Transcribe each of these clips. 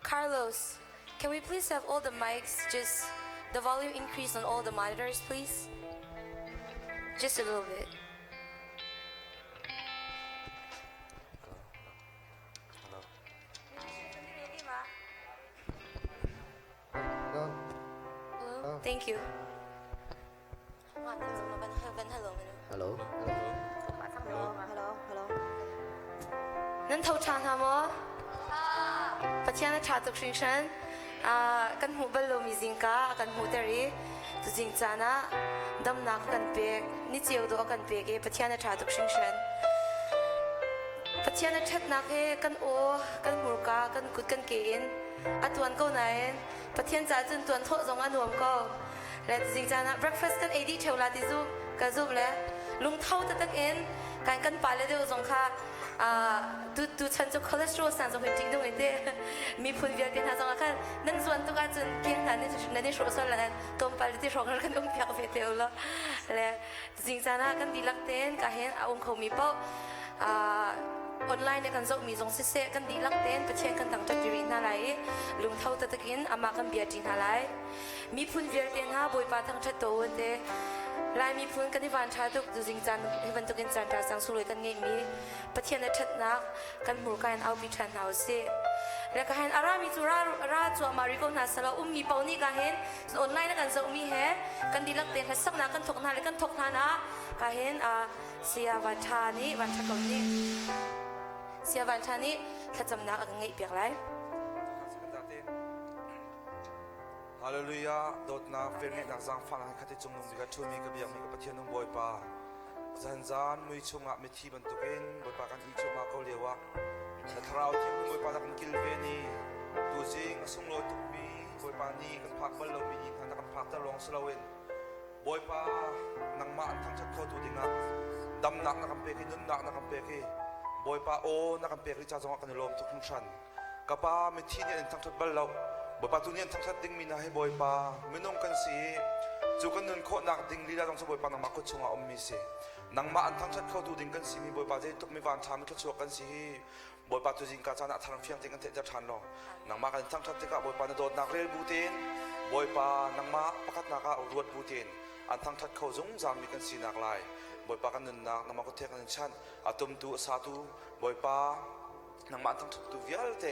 Carlos, can we please have all the mics, just the volume increase on all the monitors, please? Just a little bit. Hello. Hello? Thank you. Hello. Nan thâu chan ha mo? Pathian na cha tuk shing shan. Kan hu bal lo mi zing ka kan hu teri tu zing chana dam nak kan pe ni chiu do kan pe ke pathian na cha tuk shing shan. Pathian na chat nak he kan o kan mur ka kan kut kan ke in atuan ko nai pathian cha chun tuan tho zong anuam ko le tu zing chana breakfast kan edi theula ti zu ka zu le lung thau ta tak in kan pa le de zong khaดูฉันจะคอเลสเตอรอลสั่งจะเป็นจริงด้วยเด้มีพูดเวียกันหาจังกันนั่นส่วนตัวกันจนเพียงนั้นนี่ชัวร์ส่วนแล้วตัวไปที่ช่องนั้นกันต้องเพียงเฟเทลแล้วและจริงจังนะกันดีลักเต้นกันเห็นองค์เขามีเป้าออนไลน์ในกันจะมีทรงเสกันดีลักเต้นประเทศกันต่างจากจีนอะไรลุงเท่าตะกินอามากันเบียร์จีนอะไรมีพูดเวียกันหาบอยปาทั้งชัดโตเด้ลายมีพูนกันที่วันชาตุกดูจริงจังที่วันตุกินจันทร์สังสุรกันเงี้ยมีประเทศนั้นชัดนักกันหมู่กันเอาบิชันเอาเสียแล้วก็เห็นอารามีจุราจัวมาริโกนาสลามีเป้านี่ก็เห็นออนไลน์กันจะมีเห็นกันดีลักเตนสักนักกันถกนาเลยกันถกนานะก็เห็นเสียวันชานี้วันชาคนนี้เสียวันชานี้ถ้าจำนักกันเงี้ยเปียกไรฮาเลลูยาโดดนาเฟรนเงนักสังฟังให้ขัดจงนุ่มดีกับชูมีกับยังมีกับประเทศนุ่มบอยปาจันจานมือชงอ่ะมีที่บรรทุกเองบอยปากันอีชงอ่ะเขาเรียกว่าแต่คราวที่บอยปากันกิลเวนีตัวจริงส่งโลตุบีบอยปานี่กันพักบอลเรามียิงกันกันพักตะลองสลาเวนบอยปานังมาอันทั้งชัดเขาตัวดิ่งนักดำหนักนักกำเปกีนุ่นหนักนักกำเปกีบอยปาโอนักกำเปกีจ้าจังหวะกันลมทุกทุกชั้นกับปามีที่เนี่ยทั้งชัดบอลเราบอยปาตัวนี้ทั้งชัดดิ่งมีนะให้บอยปาไม่น้องกันสิจูกันนุนโคนักดิ่งลีลาต้องสบอยปานังมาโคชงอาอมมีสินังมาอันทั้งชัดเข้าตัวดิ่งกันสิมีบอยปาเจตุกมีวันชามีแค่ชัวกันสิบอยปาตัวจริงการชนะทางเฟียงดิ่งกันเทจะทันหรอนังมากันทั้งชัดที่กับบอยปาโดนนักเรียนบูตินบอยปานังมาประคัดนักเอารวดบูตินอันทั้งชัดเข้าจงจำมีกันสินักลายบอยปากันนุนนังมาก็เทกันชันอาตุมตัวสาธุบอยปานังมาทั้งชัดตัววิลเต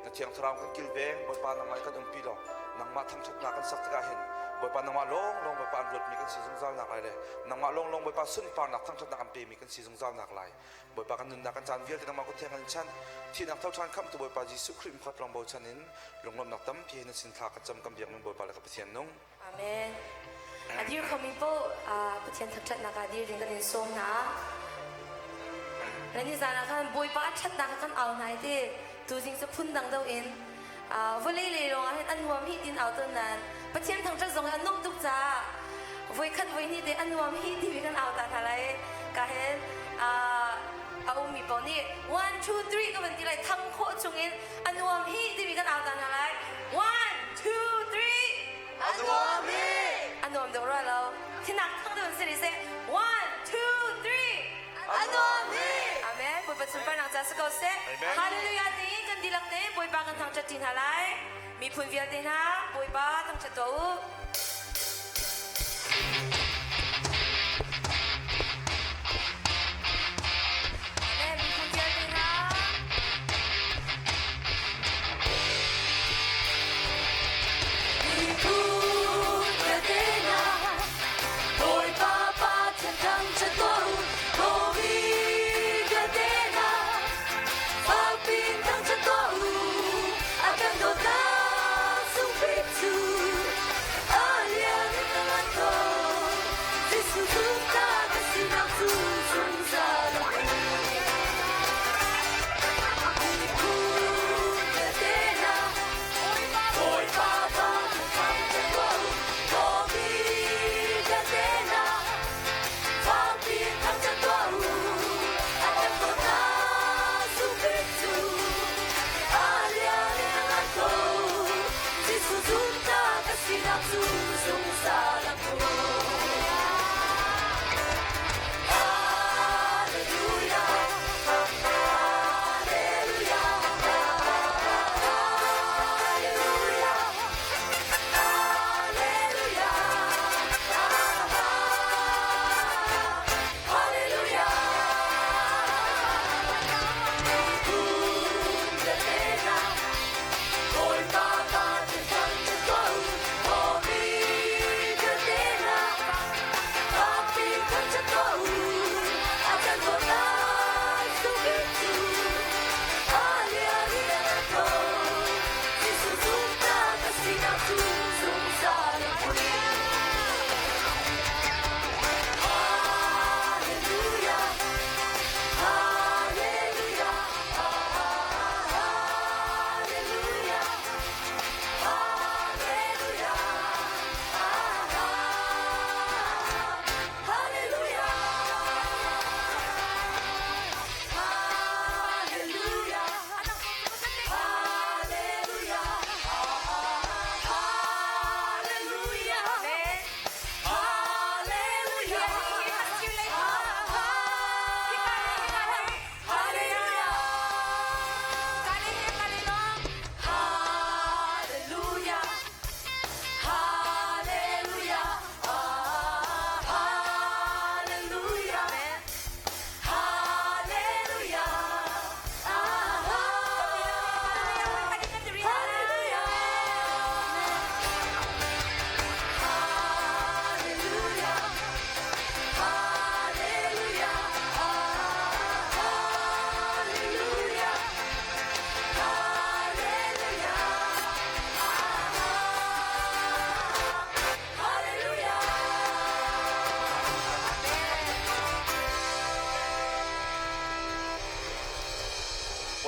นักเที่ยงทรามกันกิลเบงบอยปานังมากันดงปีหรอนังมาทั้งชัดนักกันสักที่กันเห็นบอยปานังมาลงบอยปาหลุดมีกันสีจงจำนักลายเลยนังมาลงบอยปาสุนปานักทั้งชัดนักอันเปมีกันสีจงจำนักลายบอยปากันนุนนักกันจานวิลเตนังมาก็เทกันชันที่นักเท่าชันคำตัวบอยปาจิสุคริมขัดลองบอยชันนินลงลมนักตั้มพีนสินทากันจำกำเบียงมันบอยปาเลยกับเทียนนุ่งอาเมนอดีตเขามีโป้ประเทศทั้งชัดนักอดีตเรียนกันในโซนนะและนี่จานักกันบอยปาชัดนักกันเอาไหนที่ตัวจริงจะพุ่นดังเดาเองวันนี้เลยลงให้อันวมฮิดินเอาตัวนั้นประเทศทั้งชัดส่งให้นุ่มทุกจ้าวันคันวันนี้เดอันวมฮิดินกันเอาแต่อะไรก็เห็นเอามีปอนี่ one two three ก็เป็นที่ไรทั้งโคชงเองอันวมฮิดินกันเอาแต่อะไร one two three อันวมฮิอันวมเดี๋ยวรอเราที่นักทั้งเดินสิริเซ่ one two three อันวมฮิอาเมนบุญประชุมปนังจัสกอเซ่ฮาเลลูยาดีกันดีลักเต้บุญปากันทั้งจัดจินอะไรมีพูนเวียดนะบุญปาทั้งจัดตัว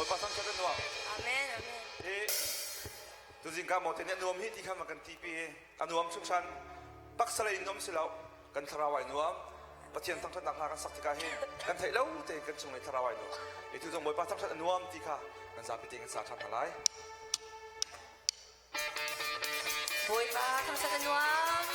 boy pa sang chatan nuam Amen, amen. tu Zing ka mo tenya nuam hi ti kha makan ti pi anuam chung san taksalai nom silau kan tharawai nuam pathian tang tang ha kan sakti ka hi kan thai lo te kan chung lai tharawai nu tu jong boy pa sang chatan nuam ti kha kan za pi ting sa than halai Boy pa, kang sa kanuam.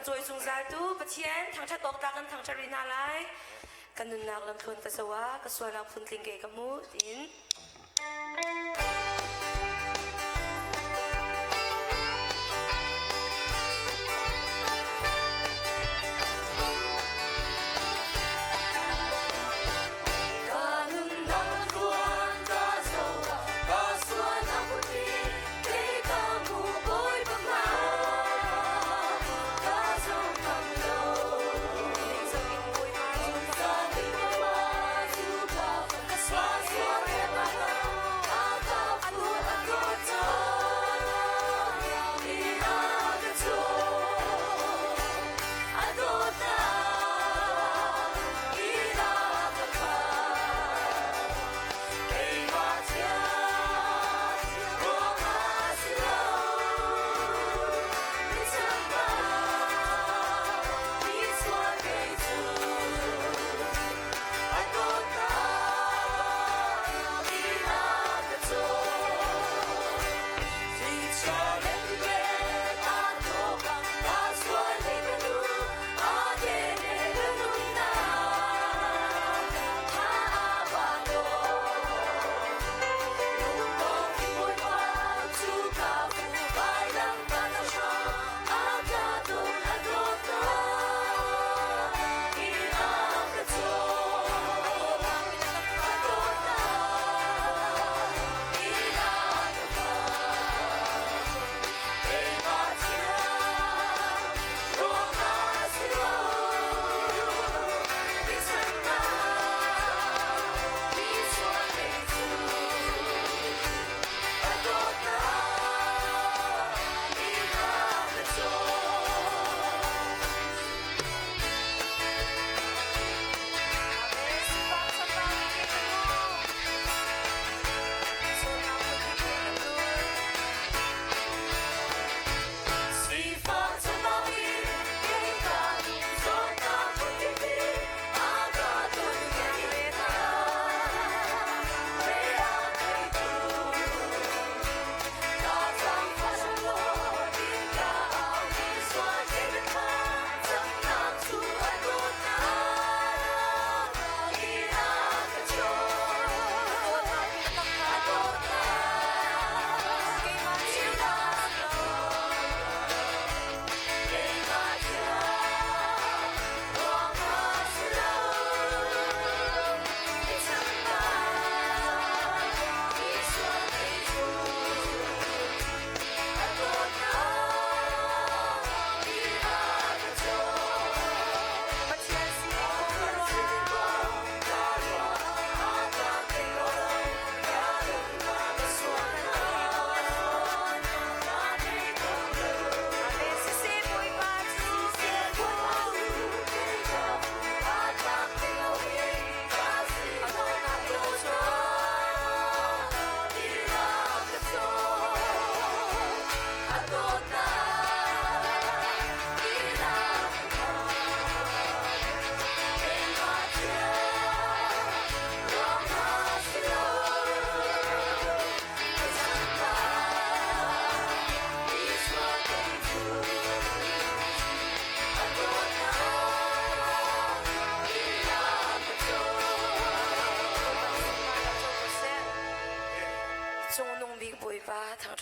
Joy sung Zarhte, patien, thang chat ok takan thang chat rina lai, kanun nak lam thun tasawa, kaswanak pun tingge kamu din. Swat swat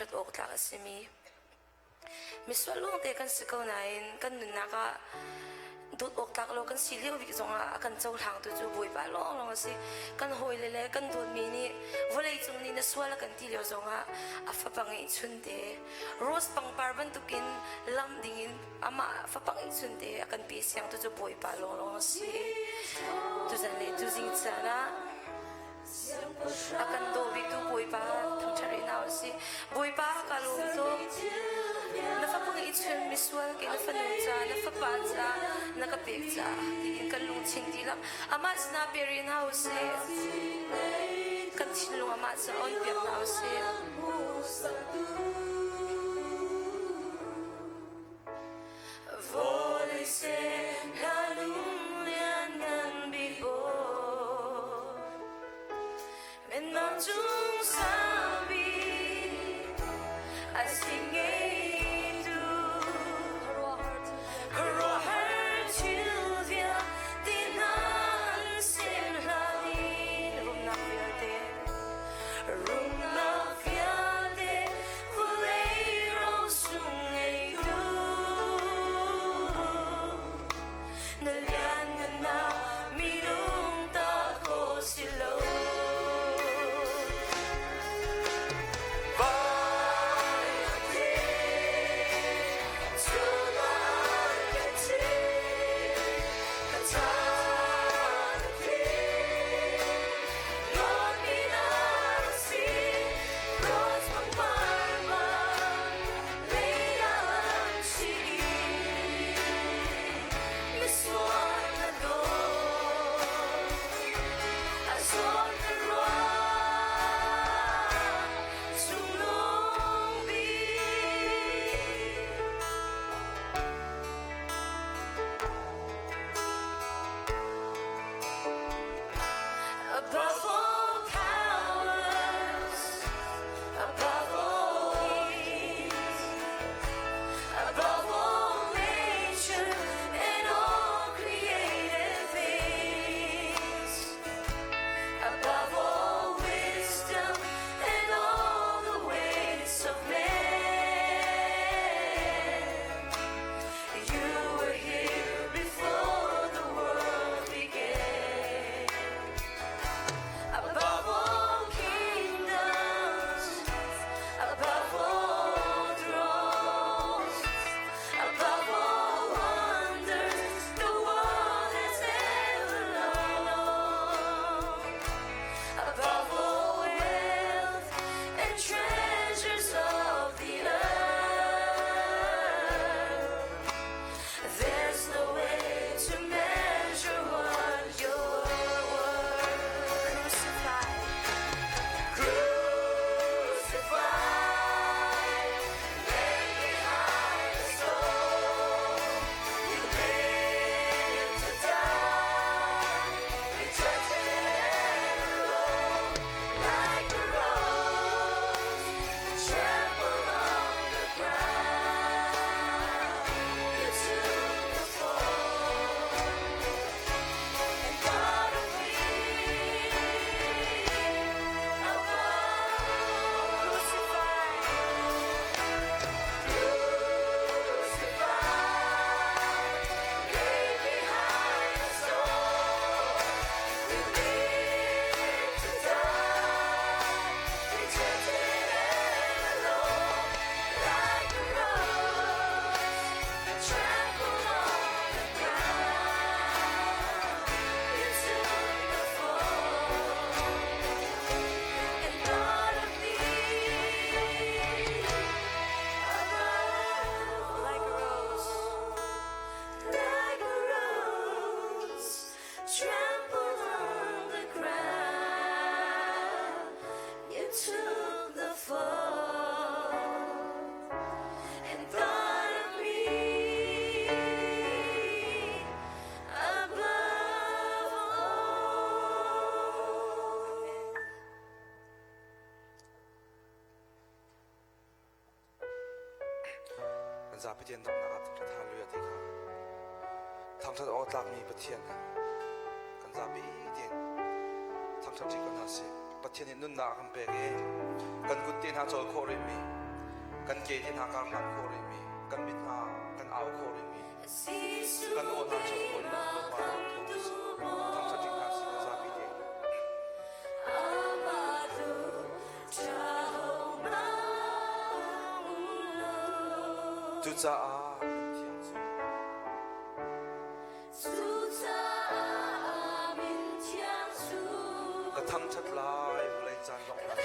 that ok tlaka simi miswalong te kan sikau nain kan nunaka dut ok tak lo kan silio vi zonga kan chau thang tu chu boi pa long long si kan hoi le kan dut mi ni volei chung ni na swala kan ti lo zonga afa pangai chunte rose pang parban tukin lam dingin ama fa pangai chunte akan pi siang tu chu boi pa long long si tu zan le tu zing chana akan do bi tu boi pa thang chari na si boi pa ka lo to na fa pangai chun miswal ke na fa nu cha na fa pa cha na ka pek cha tin kan lu ching ti lam ama sna perin house kan chin lu ama cha on pek house vole se la lun lian ngan bi bo men na chung sabi I sing it to za pe tian dam na ta tha lu ya te kha tham tha o tlak mi pe thian kan za bi tian tham tha chi kan ha se pe thian nun na kan pe ge kan gut tin ha chol kho ri mi กันเกที่นาการหันโคเรมีกันมิดนากันเอาโคเรมีกันโอนาจะคนลงมาทุกสิ่งทำสัจจิกาสิกษาพิเดจุจ้าเทียงสูกระทั่งชัดลายเลยจานลงมา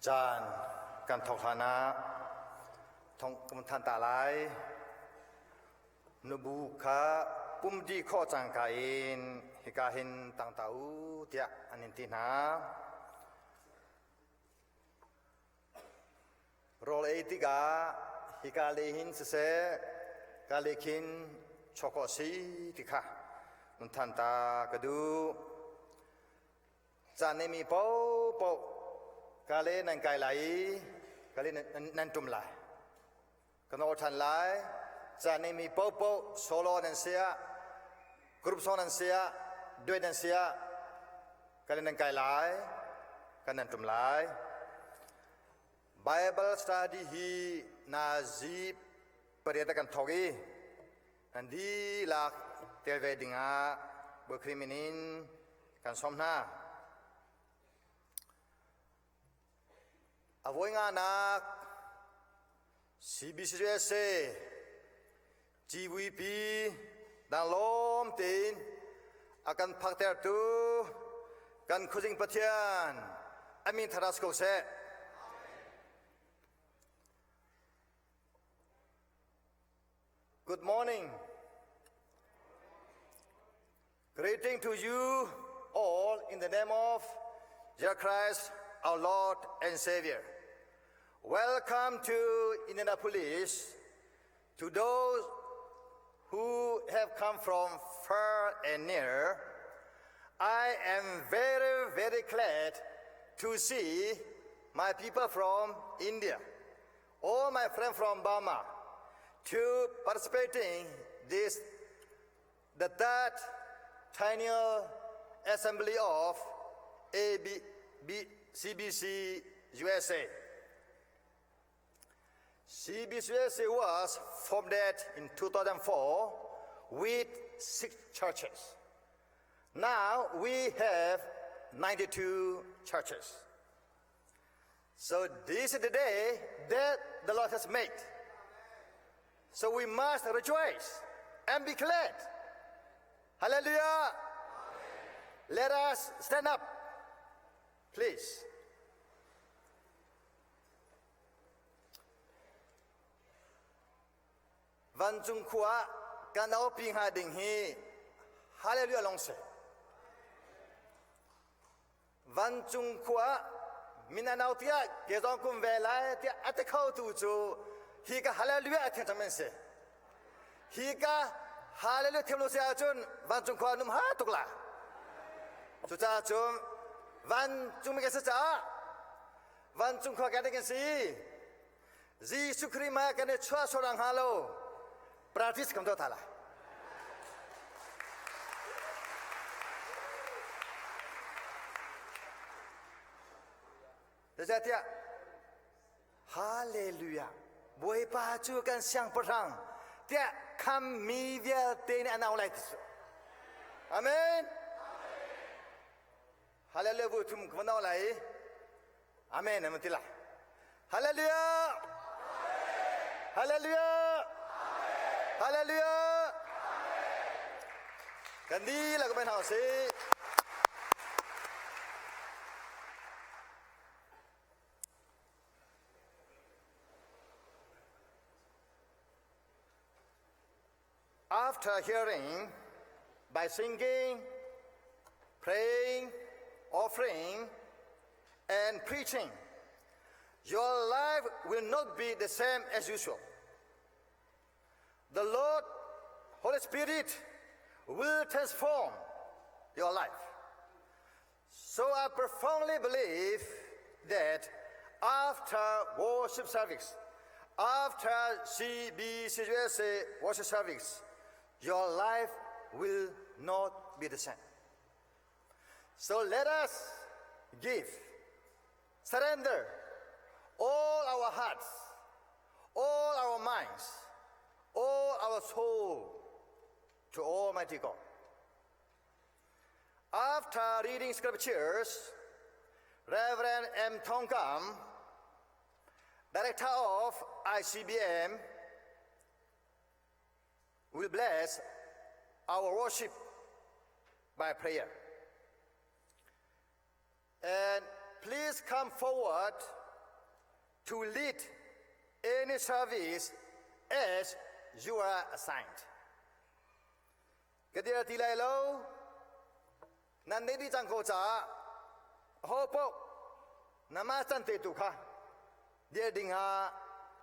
จานการทอกฐานะทองกำทันตาลายนบูขาปุ่มดีข้อจังกาเอนฮิกาเห็นต่างเต้าเตียอันนินตินาโรลเอติกาฮิกาเลหินเสกาเลคินชอกอสีติค่ะนุนทันตากระดูจานนี้มีเป้ากาเลนันไกไหลกาเลนันตุมไหลกันอทันไหลจานนี้มีโป๊โซโลนันเสียกรุ๊ปโซนันเสียด้วยนันเสียกาเลนันไกไหลกันนันตุมไหล Bible study hi nazi periyatakan thogi andi lak telve dinga berkriminin kan somna avoy nga nak CBCUSA Civui dan lom tin akan pakter tu kan khujing pathian amin tharas ko se Good morning. Greeting to you all in the name of Jesus Christ, our Lord and Savior. Welcome to Indianapolis To those who have come from far and near, I am very, very glad to see my people from India, all my friends from Burma, to participating this, the third annual assembly of CBCUSA. CBCUSA was formed in 2004 with 6 churches. Now we have 92 churches. So this is the day that the Lord has made. So we must rejoice and be glad. Hallelujah. Let us stand up, please. Van Trung Khua Kanao Ping Ha Ding Hi. Hallelujah long say. Van Trung Khua Minanao Tia Gezong Kum Velai Tia Atakau Tu Chu Higa Hallelujah Atentamen se. Higa Hallelujah Temlo Chun Van Trung Khua Num Ha Tukla. Tucha Chum Van Trung Megasa Van Trung Khua Gadagan Si Zi Sukrima Gane Chua Sorang Halo Practice Kam Tala. Dejatia Hallelujah. Boy pa chu kan siang perang. Tia kam mi dia ten anau lai. Amen. Hallelujah bu tum kwanau lai. Amen amatila. Hallelujah. Hallelujah. Hallelujah. Kandi la ko ben hao si. After hearing, by singing, praying, offering, and preaching, your life will not be the same as usual. The Lord, Holy Spirit, will transform your life. So I profoundly believe that after worship service, after CBCUSA worship service, your life will not be the same. So let us give, surrender all our hearts, all our minds, all our soul to Almighty God. After reading scriptures, Reverend M. Tongkam, Director of ICBM, will bless our worship by prayer. And please come forward to lead any service as you are assigned. Kadir tilai lo, nandedi jangko cha, hopo, namasan te tukha, dia dinga,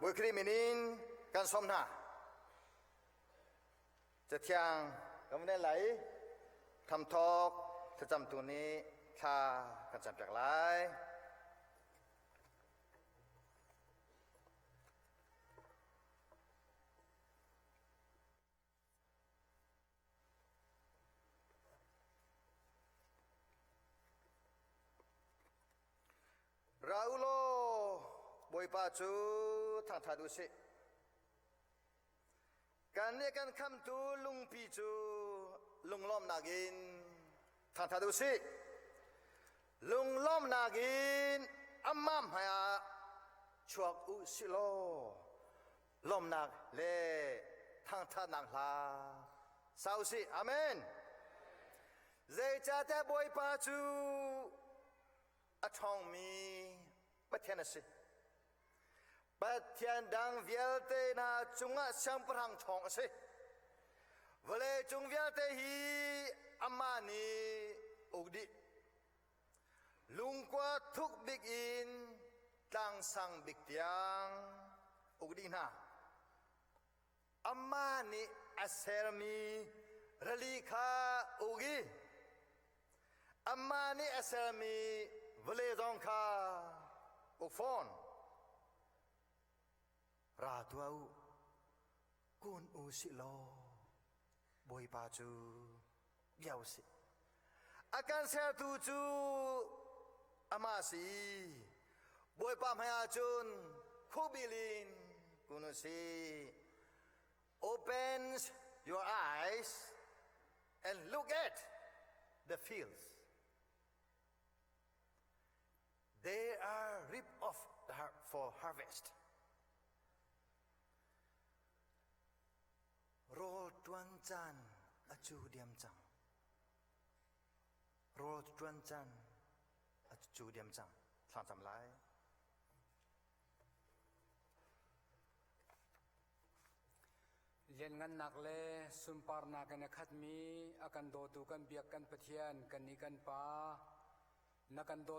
bukri minin kan somna. จะเที่ยงก็ไม่ได้ไหลทำทอกจะจำตัวนี้ค่ากันจำจากไหลเราโลบอยปาจูทางทาดุสิการเนี่ยกันคำตูลุงปีจูลุงล้อมนากินทางทาดุสิลุงล้อมนากินอัมมัมหายชวกอุสิโลล้อมนาเล่ทางทานังลาสาวสิอาเมนเจจ่าแต่บอยปาจูอัทองมีปัทยานสิปัทยานดังเวลเตนาจุงะช่างพรังทองสิเวลจุงเวลเตฮีอามานีอุดิลุงกว่าทุกบิกอินตั้งสังบิกเตียงอุดินา amani asermi relika ugi amani asermi vledonka ufon ratuau kun usilo boy paju biausi akan saya tuju amasi boy pamhayajun kubilin kunusi opens your eyes and look at the fields. They are ripped off for harvest. Roll tuan chan achu diam chang. Roll tuan chan achu diam chang. Thang cham lai. Len ngan nak le sumpar na kan khat mi akan do tu kan biak kan pathian kan ni kan pa na kan do